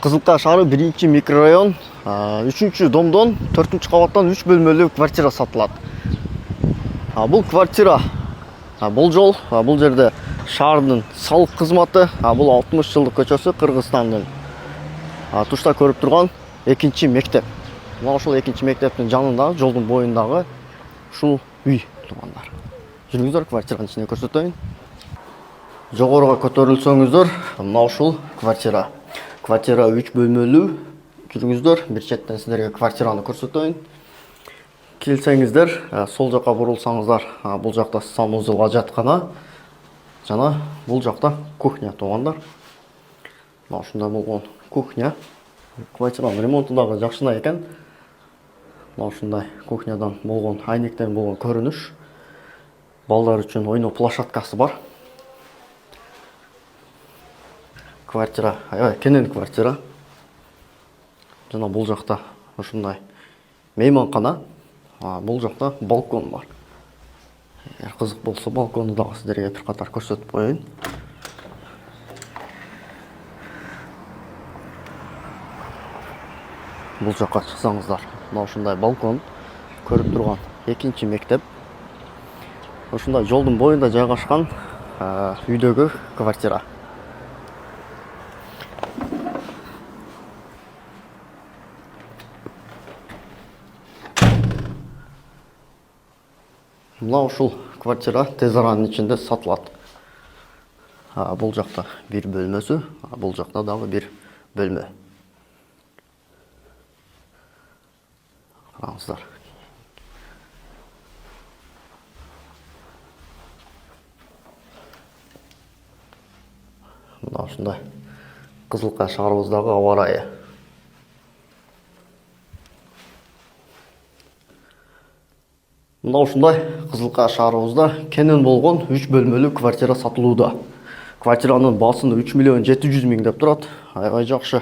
Кызылташ шаары 1-микрорайон 3-домдон 4-кабаттан 3 бөлмөлүү квартира сатылат. Бул квартира болжол, бул жерде шаардын салык кызматы, бул 60 жылдык көчөсү Кыргызстандын. Тушта көрүп турган 2-мектеп. Мына ошол 2-мектептин жанындагы, жолдун боюндагы ушул үй туугандар. Жүрүңүздөр, квартиранын ичине көрсөтөйүн. Жогоруга көтөрүлсөңүздөр, мына ушул квартира. Квартира 3 бөлмөлүү. Жүрүңүздөр, бир четтен сиздерге квартираны көрсөтөйүн. Келсеңиздер, сол жака бурулсаңыздар, бул жакта санузел, ажаткана жана бул жакта кухня туугандар. Мына ушундай болгон кухня. Квартиранын ремонту дагы жакшына экен. Мына ушундай кухнядан болгон, айнектен болгон көрүнүш. Балдар үчүн ойноо площадкасы бар. Квартира, кенен квартира. Жана бул жакта ушундай мейманкана. Бул жакта балкон бар. Эгер кызык болсо, балконду дагы сиздерге бир катар көрсөтүп коеюн. Бул жакка чыксаңыздар, мына ушундай балкон көрүп турган 2-мектеп. Ушундай жолдун боюнда жайгашкан үйдөгү квартира. Мына ушул квартира тез аранын ичинде сатылат. Бул жакта бир бөлмөсү, бул жакта дагы бир бөлмө. Караңыздар. Мына ушундай Кызылкай шаарыбыздагы аба ырайы. Мына ушундай Кызылкай шаарыбызда кенен болгон 3 бөлмөлүү квартира сатылууда. Квартиранын баасында 3.700.000 деп турат. Аябай жакшы.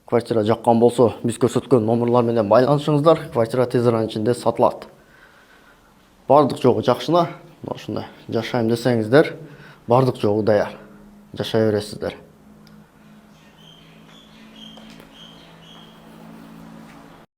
Квартира жаккан болсо, биз көрсөткөн номерлар менен байланышыңыздар. Квартира тез аранын ичинде сатылат. Бардык жогу жакшына. Мына ушундай жашайм десеңиздер, бардык жогу даяр. Жашай бересиздер.